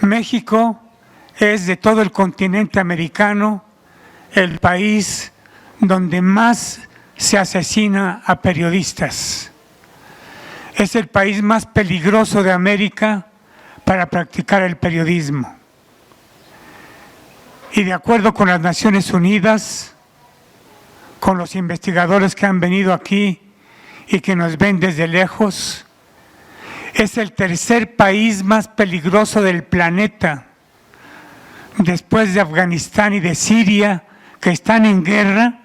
México es de todo el continente americano el país donde más se asesina a periodistas. Es el país más peligroso de América para practicar el periodismo. Y de acuerdo con las Naciones Unidas, con los investigadores que han venido aquí y que nos ven desde lejos, es el tercer país más peligroso del planeta, después de Afganistán y de Siria, que están en guerra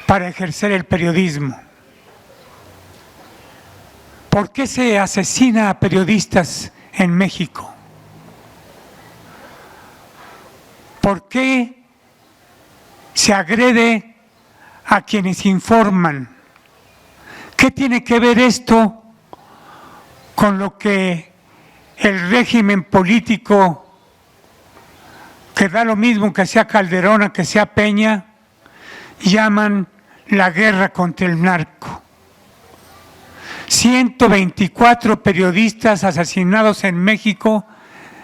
para ejercer el periodismo. ¿Por qué se asesina a periodistas en México? ¿Por qué se agrede a quienes informan? ¿Qué tiene que ver esto con lo que el régimen político, que da lo mismo que sea Calderón, que sea Peña, llaman la guerra contra el narco? 124 periodistas asesinados en México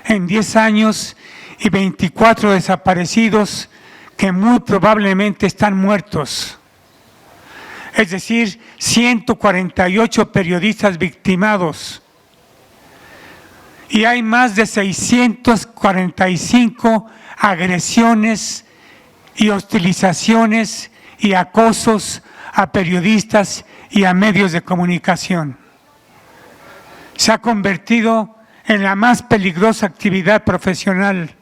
en 10 años y 24 desaparecidos que muy probablemente están muertos. Es decir, 148 periodistas victimados. Y hay más de 645 agresiones y hostilizaciones y acosos a periodistas y a medios de comunicación. Se ha convertido en la más peligrosa actividad profesional,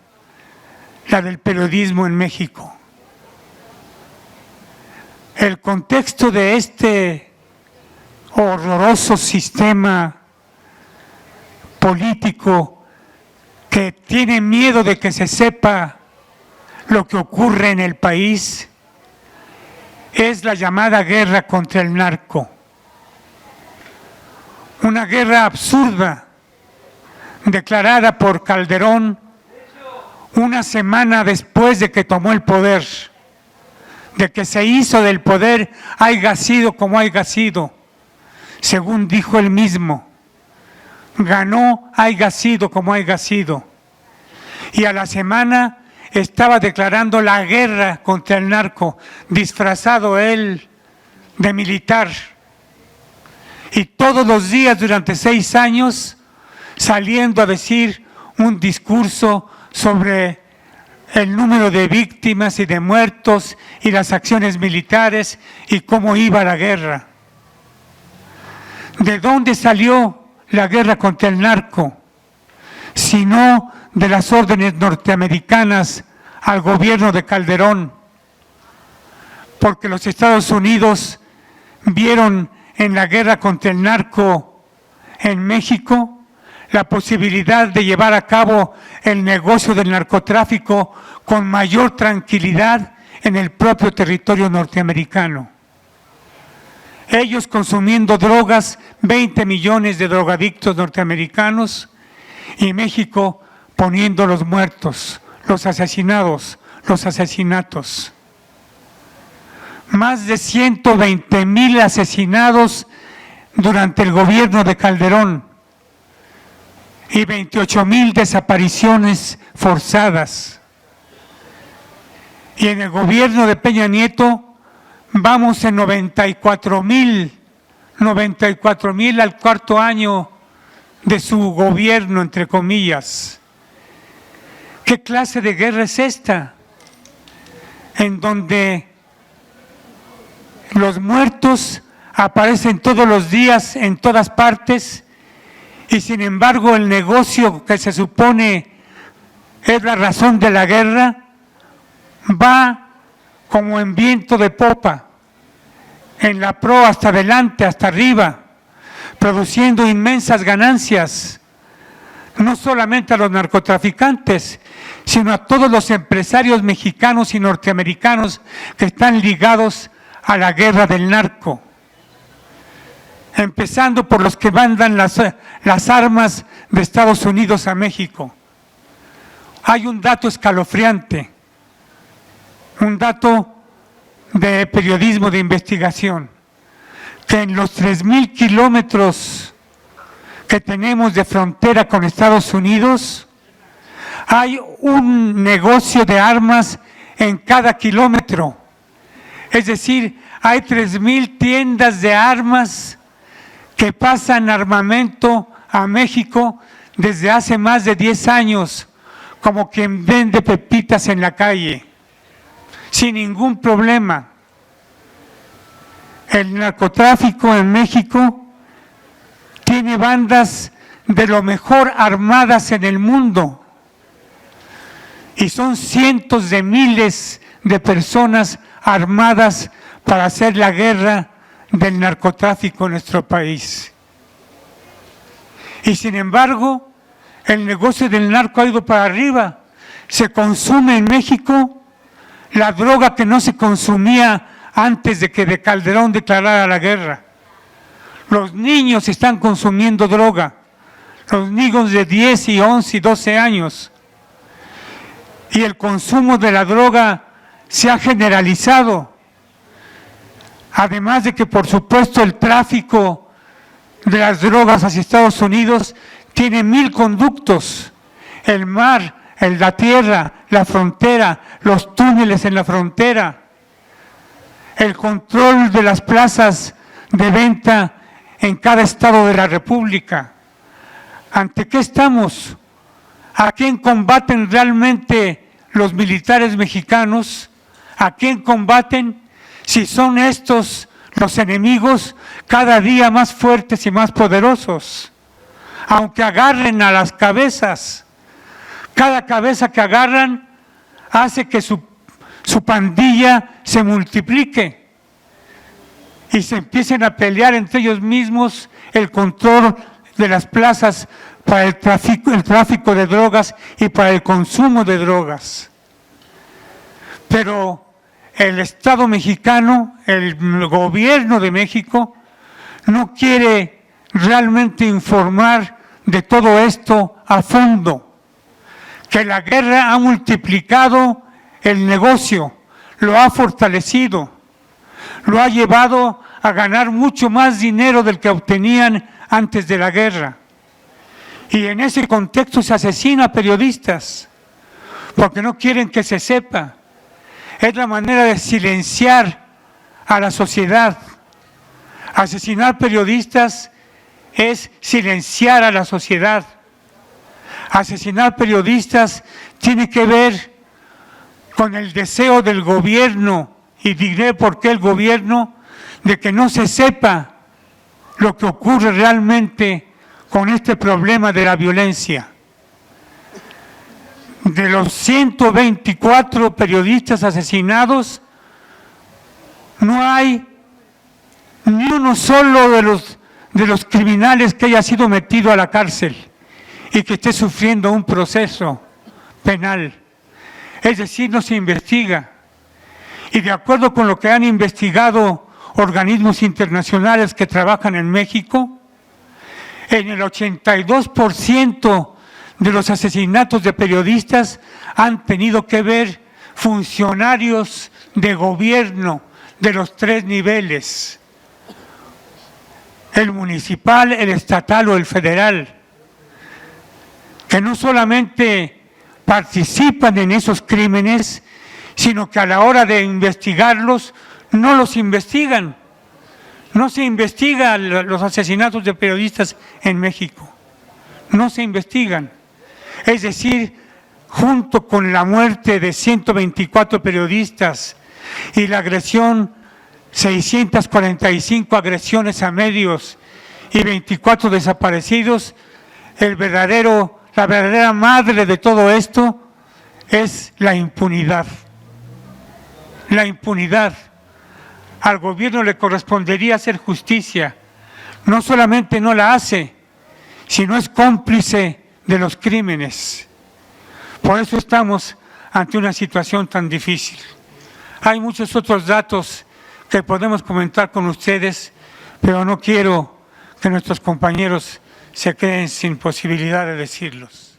la del periodismo en México. El contexto de este horroroso sistema político que tiene miedo de que se sepa lo que ocurre en el país es la llamada guerra contra el narco. Una guerra absurda declarada por Calderón una semana después de que tomó el poder, de que se hizo del poder haya sido como haya sido, según dijo él mismo. Ganó haya sido como haya sido. Y a la semana estaba declarando la guerra contra el narco, disfrazado él de militar. Y todos los días durante 6 años saliendo a decir un discurso sobre el número de víctimas y de muertos y las acciones militares y cómo iba la guerra. ¿De dónde salió la guerra contra el narco? Sino de las órdenes norteamericanas al gobierno de Calderón, porque los Estados Unidos vieron en la guerra contra el narco en México la posibilidad de llevar a cabo el negocio del narcotráfico con mayor tranquilidad en el propio territorio norteamericano. Ellos consumiendo drogas, 20 millones de drogadictos norteamericanos, y México poniendo los muertos, los asesinados, los asesinatos. Más de 120,000 asesinados durante el gobierno de Calderón y 28,000 desapariciones forzadas. Y en el gobierno de Peña Nieto vamos en 94,000 al cuarto año de su gobierno, entre comillas. ¿Qué clase de guerra es esta? En donde los muertos aparecen todos los días en todas partes y sin embargo el negocio que se supone es la razón de la guerra va como en viento de popa, en la proa hasta adelante, hasta arriba, produciendo inmensas ganancias, no solamente a los narcotraficantes, sino a todos los empresarios mexicanos y norteamericanos que están ligados a la guerra del narco. Empezando por los que mandan las armas de Estados Unidos a México. Hay un dato escalofriante, un dato de periodismo de investigación, que en los 3,000 kilómetros que tenemos de frontera con Estados Unidos, hay un negocio de armas en cada kilómetro. Es decir, hay 3,000 tiendas de armas que pasan armamento a México desde hace más de 10 años, como quien vende pepitas en la calle, sin ningún problema. El narcotráfico en México tiene bandas de lo mejor armadas en el mundo y son cientos de miles de personas armadas para hacer la guerra del narcotráfico en nuestro país. Y sin embargo, el negocio del narco ha ido para arriba. Se consume en México la droga que no se consumía antes de que de Calderón declarara la guerra. Los niños están consumiendo droga, los niños de 10 y 11 y 12 años. Y el consumo de la droga se ha generalizado. Además de que, por supuesto, el tráfico de las drogas hacia Estados Unidos tiene 1000 conductos. El mar, la tierra, la frontera, los túneles en la frontera, el control de las plazas de venta en cada estado de la República. ¿Ante qué estamos? ¿A quién combaten realmente los militares mexicanos? ¿A quién combaten? Si son estos los enemigos cada día más fuertes y más poderosos, aunque agarren a las cabezas, cada cabeza que agarran hace que su pandilla se multiplique y se empiecen a pelear entre ellos mismos el control de las plazas para el tráfico de drogas y para el consumo de drogas. Pero el Estado mexicano, el gobierno de México, no quiere realmente informar de todo esto a fondo, que la guerra ha multiplicado el negocio, lo ha fortalecido, lo ha llevado a ganar mucho más dinero del que obtenían antes de la guerra. Y en ese contexto se asesina a periodistas, porque no quieren que se sepa. Es la manera de silenciar a la sociedad. Asesinar periodistas es silenciar a la sociedad. Asesinar periodistas tiene que ver con el deseo del gobierno, y diré por qué el gobierno, de que no se sepa lo que ocurre realmente con este problema de la violencia. De los 124 periodistas asesinados, no hay ni uno solo de los criminales que haya sido metido a la cárcel y que esté sufriendo un proceso penal. Es decir, no se investiga. Y de acuerdo con lo que han investigado organismos internacionales que trabajan en México, en el 82% de los asesinatos de periodistas han tenido que ver funcionarios de gobierno de los 3 niveles, el municipal, el estatal o el federal, que no solamente participan en esos crímenes, sino que a la hora de investigarlos no los investigan. No se investigan los asesinatos de periodistas en México, no se investigan. Es decir, junto con la muerte de 124 periodistas y la agresión, 645 agresiones a medios y 24 desaparecidos, la verdadera madre de todo esto es la impunidad. La impunidad. Al gobierno le correspondería hacer justicia. No solamente no la hace, sino es cómplice de los crímenes. Por eso estamos ante una situación tan difícil. Hay muchos otros datos que podemos comentar con ustedes, pero no quiero que nuestros compañeros se queden sin posibilidad de decirlos.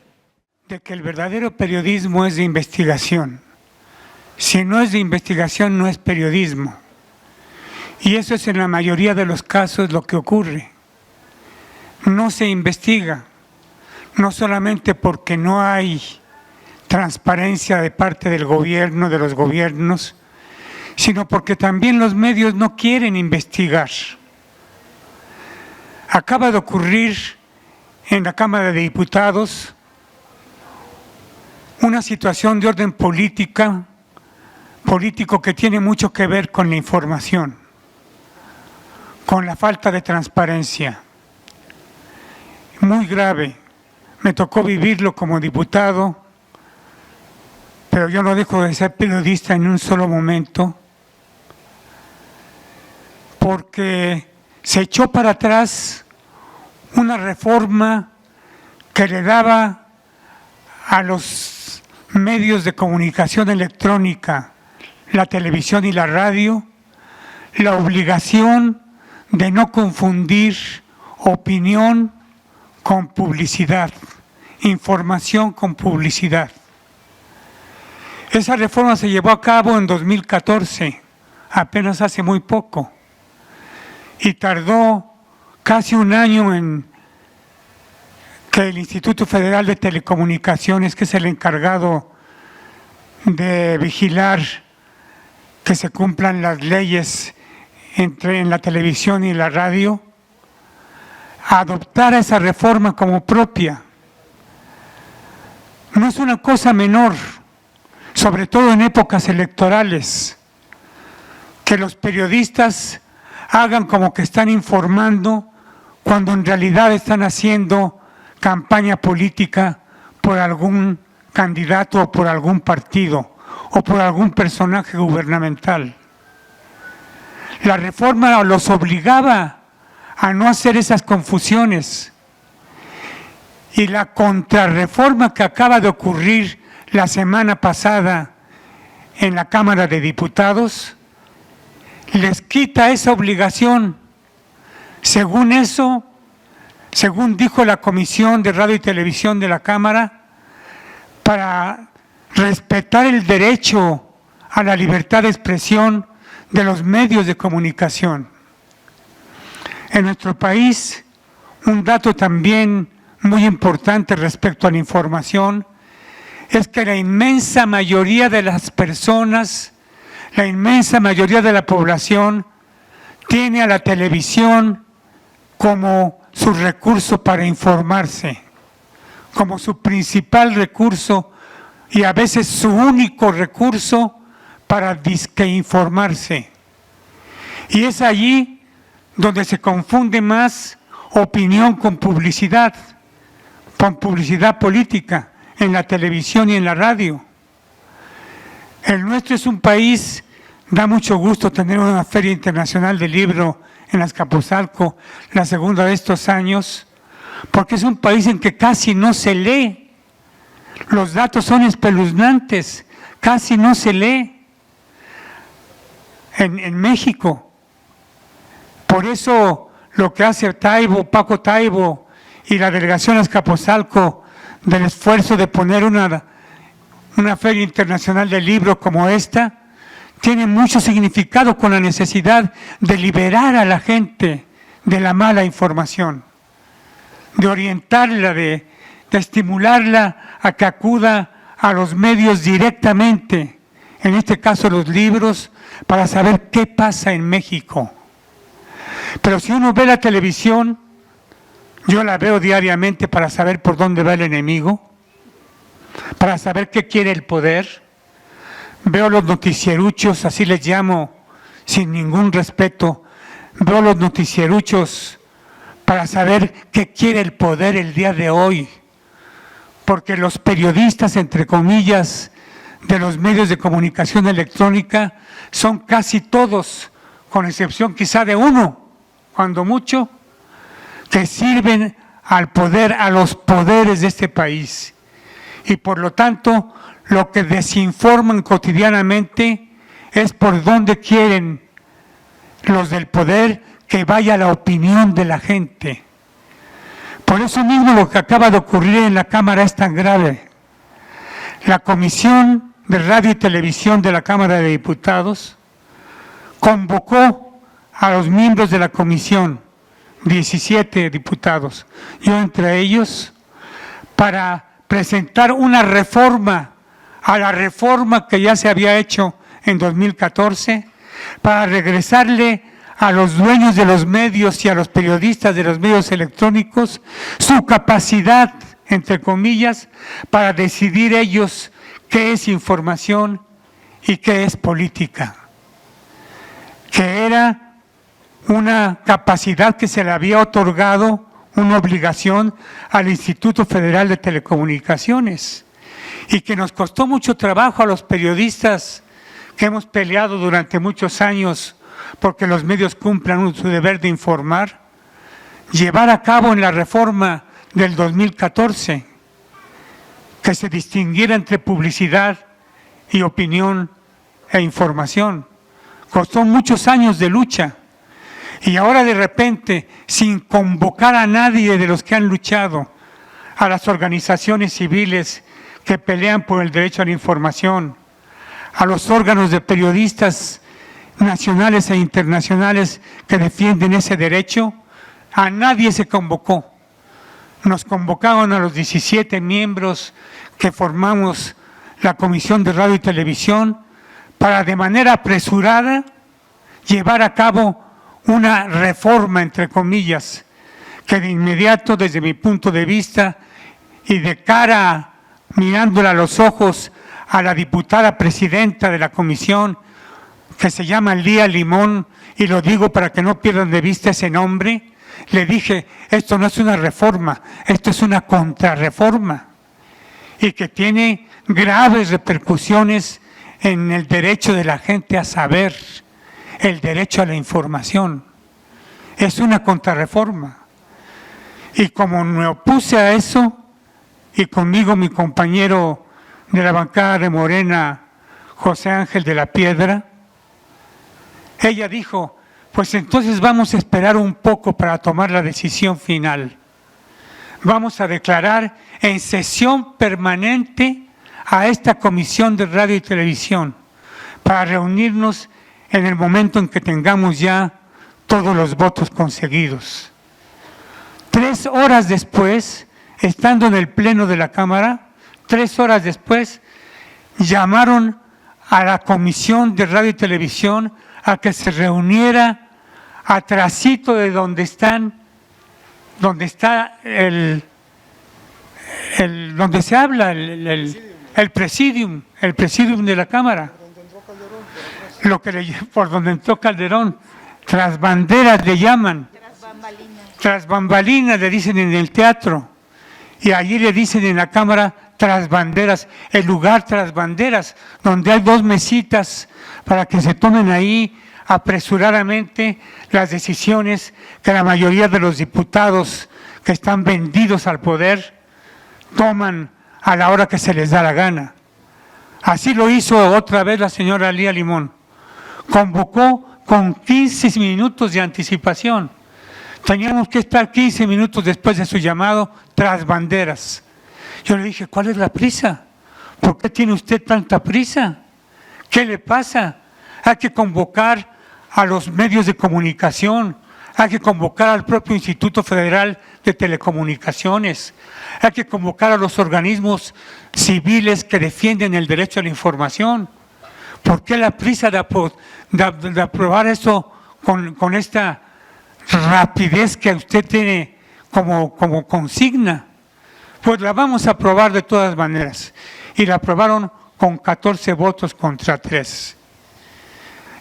De que el verdadero periodismo es de investigación. Si no es de investigación, no es periodismo. Y eso es en la mayoría de los casos lo que ocurre. no se investiga, no solamente porque no hay transparencia de parte del gobierno, de los gobiernos, sino porque también los medios no quieren investigar. Acaba de ocurrir en la Cámara de Diputados una situación de orden político que tiene mucho que ver con la información, con la falta de transparencia. Muy grave. Me tocó vivirlo como diputado, pero yo no dejo de ser periodista en un solo momento, porque se echó para atrás una reforma que le daba a los medios de comunicación electrónica, la televisión y la radio, la obligación de no confundir opinión con publicidad, información con publicidad. Esa reforma se llevó a cabo en 2014, apenas hace muy poco, y tardó casi un año en que el Instituto Federal de Telecomunicaciones, que es el encargado de vigilar que se cumplan las leyes en la televisión y la radio, adoptara esa reforma como propia. No es una cosa menor, sobre todo en épocas electorales, que los periodistas hagan como que están informando cuando en realidad están haciendo campaña política por algún candidato o por algún partido o por algún personaje gubernamental. La reforma los obligaba a no hacer esas confusiones, y la contrarreforma que acaba de ocurrir la semana pasada en la Cámara de Diputados les quita esa obligación. Según eso, según dijo la Comisión de Radio y Televisión de la Cámara, para respetar el derecho a la libertad de expresión de los medios de comunicación. En nuestro país, un dato también muy importante respecto a la información es que la inmensa mayoría de las personas, la inmensa mayoría de la población, tiene a la televisión como su recurso para informarse, como su principal recurso y a veces su único recurso para disque informarse. Y es allí donde se confunde más opinión con publicidad política, en la televisión y en la radio. El nuestro es un país, da mucho gusto tener una Feria Internacional del Libro en Azcapotzalco, la segunda de estos años, porque es un país en que casi no se lee. Los datos son espeluznantes, casi no se lee en México. Por eso lo que hace Paco Taibo y la delegación Azcapotzalco del esfuerzo de poner una Feria Internacional del Libro como esta, tiene mucho significado con la necesidad de liberar a la gente de la mala información, de orientarla, de estimularla a que acuda a los medios directamente, en este caso los libros, para saber qué pasa en México. Pero si uno ve la televisión, yo la veo diariamente para saber por dónde va el enemigo, para saber qué quiere el poder. Veo los noticieruchos, así les llamo, sin ningún respeto. Veo los noticieruchos para saber qué quiere el poder el día de hoy. Porque los periodistas, entre comillas, de los medios de comunicación electrónica son casi todos, con excepción quizá de uno, cuando mucho, que sirven al poder, a los poderes de este país. Y por lo tanto, lo que desinforman cotidianamente es por dónde quieren los del poder que vaya la opinión de la gente. Por eso mismo lo que acaba de ocurrir en la Cámara es tan grave. La Comisión de Radio y Televisión de la Cámara de Diputados convocó a los miembros de la comisión 17 diputados, yo entre ellos, para presentar una reforma a la reforma que ya se había hecho en 2014, para regresarle a los dueños de los medios y a los periodistas de los medios electrónicos su capacidad, entre comillas, para decidir ellos qué es información y qué es política, que era una capacidad que se le había otorgado, una obligación al Instituto Federal de Telecomunicaciones, y que nos costó mucho trabajo a los periodistas que hemos peleado durante muchos años porque los medios cumplan su deber de informar, llevar a cabo en la reforma del 2014 que se distinguiera entre publicidad y opinión e información. Costó muchos años de lucha y ahora de repente, sin convocar a nadie de los que han luchado, a las organizaciones civiles que pelean por el derecho a la información, a los órganos de periodistas nacionales e internacionales que defienden ese derecho, a nadie se convocó. Nos convocaron a los 17 miembros que formamos la Comisión de Radio y Televisión para de manera apresurada llevar a cabo una reforma, entre comillas, que de inmediato, desde mi punto de vista y de cara, mirándola a los ojos a la diputada presidenta de la comisión, que se llama Lía Limón, y lo digo para que no pierdan de vista ese nombre, le dije, esto no es una reforma, esto es una contrarreforma, y que tiene graves repercusiones en el derecho de la gente a saber, el derecho a la información. Es una contrarreforma. Y como me opuse a eso, y conmigo mi compañero de la bancada de Morena, José Ángel de la Piedra, ella dijo, pues entonces vamos a esperar un poco para tomar la decisión final. Vamos a declarar en sesión permanente a esta Comisión de Radio y Televisión para reunirnos en el momento en que tengamos ya todos los votos conseguidos. 3 horas después, estando en el pleno de la Cámara, 3 horas después, llamaron a la Comisión de Radio y Televisión a que se reuniera atrasito de donde está donde se habla, el presidium de la Cámara, por donde entró Calderón, tras banderas le llaman, tras bambalinas le dicen en el teatro, y allí le dicen en la Cámara tras banderas, el lugar tras banderas, donde hay 2 mesitas para que se tomen ahí apresuradamente las decisiones que la mayoría de los diputados que están vendidos al poder toman a la hora que se les da la gana. Así lo hizo otra vez la señora Lía Limón. Convocó con 15 minutos de anticipación. Teníamos que estar 15 minutos después de su llamado tras banderas. Yo le dije, ¿cuál es la prisa? ¿Por qué tiene usted tanta prisa? ¿Qué le pasa? Hay que convocar a los medios de comunicación, hay que convocar al propio Instituto Federal de Telecomunicaciones, hay que convocar a los organismos civiles que defienden el derecho a la información. ¿Por qué la prisa de aprobar eso con esta rapidez que usted tiene como consigna? Pues la vamos a aprobar de todas maneras. Y la aprobaron con 14 votos contra 3.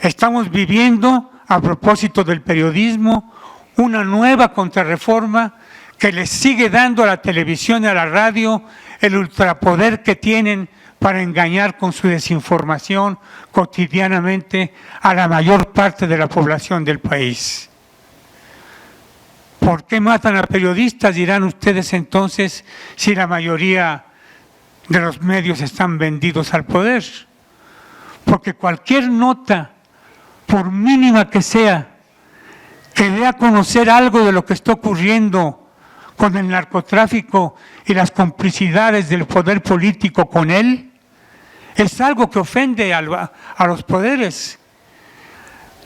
Estamos viviendo, a propósito del periodismo, una nueva contrarreforma que les sigue dando a la televisión y a la radio el ultrapoder que tienen para engañar con su desinformación cotidianamente a la mayor parte de la población del país. ¿Por qué matan a periodistas? Dirán ustedes entonces, si la mayoría de los medios están vendidos al poder. Porque cualquier nota, por mínima que sea, que dé a conocer algo de lo que está ocurriendo con el narcotráfico y las complicidades del poder político con él, es algo que ofende a los poderes.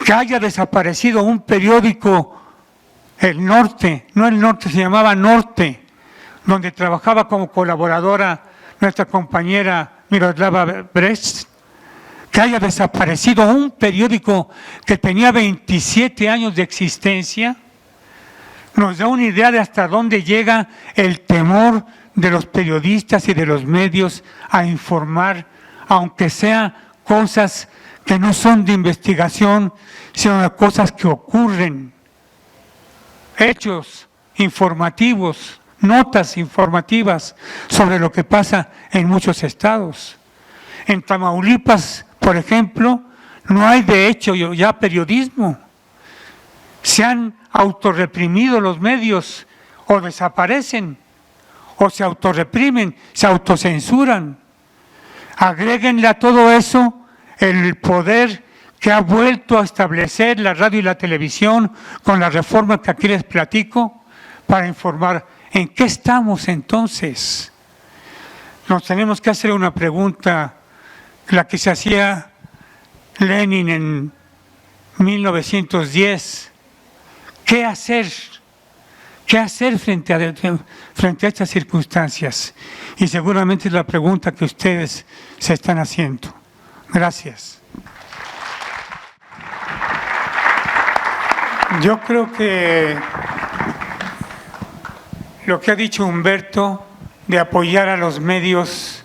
Que haya desaparecido un periódico el Norte, no el Norte, se llamaba Norte, donde trabajaba como colaboradora nuestra compañera Miroslava Brecht, que haya desaparecido un periódico que tenía 27 años de existencia, nos da una idea de hasta dónde llega el temor de los periodistas y de los medios a informar, aunque sea cosas que no son de investigación, sino cosas que ocurren, hechos informativos, notas informativas sobre lo que pasa en muchos estados. En Tamaulipas, por ejemplo, no hay de hecho ya periodismo. Se han autorreprimido los medios, o desaparecen, o se autorreprimen, se autocensuran. Agréguenle a todo eso el poder que ha vuelto a establecer la radio y la televisión con la reforma que aquí les platico para informar. ¿En qué estamos entonces? Nos tenemos que hacer una pregunta, la que se hacía Lenin en 1910. ¿Qué hacer? ¿Qué hacer frente a estas circunstancias? Y seguramente es la pregunta que ustedes se están haciendo. Gracias. Yo creo que lo que ha dicho Humberto de apoyar a los medios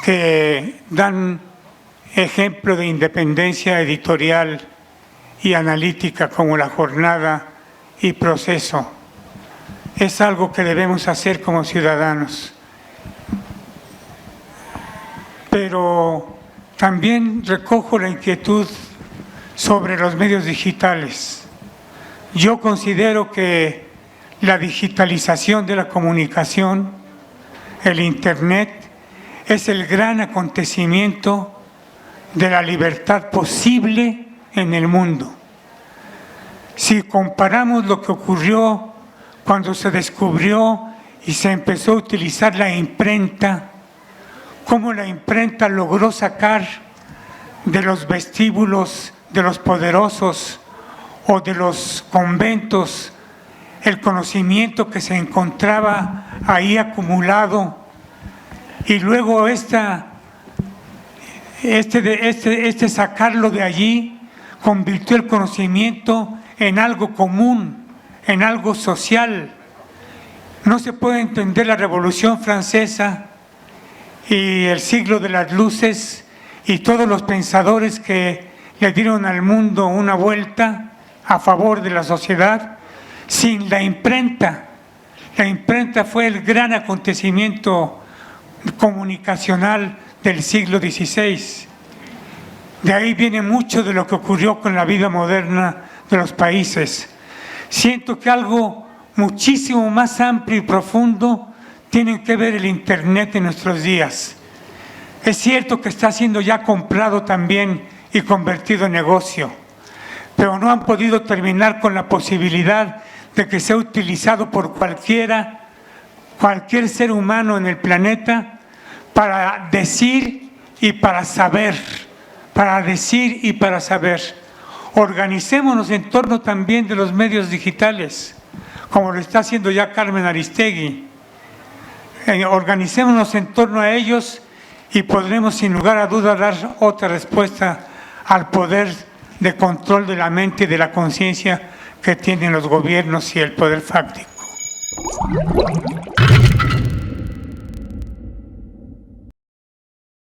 que dan ejemplo de independencia editorial y analítica como La Jornada y Proceso, es algo que debemos hacer como ciudadanos. Pero también recojo la inquietud sobre los medios digitales. Yo considero que la digitalización de la comunicación, el Internet, es el gran acontecimiento de la libertad posible en el mundo. Si comparamos lo que ocurrió cuando se descubrió y se empezó a utilizar la imprenta, cómo la imprenta logró sacar de los vestíbulos de los poderosos o de los conventos el conocimiento que se encontraba ahí acumulado, y luego sacarlo de allí convirtió el conocimiento en algo común, en algo social. No se puede entender la Revolución Francesa y el siglo de las luces y todos los pensadores que le dieron al mundo una vuelta a favor de la sociedad sin la imprenta. La imprenta fue el gran acontecimiento comunicacional del siglo XVI. De ahí viene mucho de lo que ocurrió con la vida moderna de los países. Siento que algo muchísimo más amplio y profundo tiene que ver el Internet en nuestros días. Es cierto que está siendo ya comprado también y convertido en negocio, pero no han podido terminar con la posibilidad de que sea utilizado por cualquier ser humano en el planeta para decir y para saber, para decir y para saber. Organicémonos en torno también de los medios digitales, como lo está haciendo ya Carmen Aristegui. Organicémonos en torno a ellos y podremos sin lugar a dudas dar otra respuesta al poder de control de la mente y de la conciencia que tienen los gobiernos y el poder fáctico.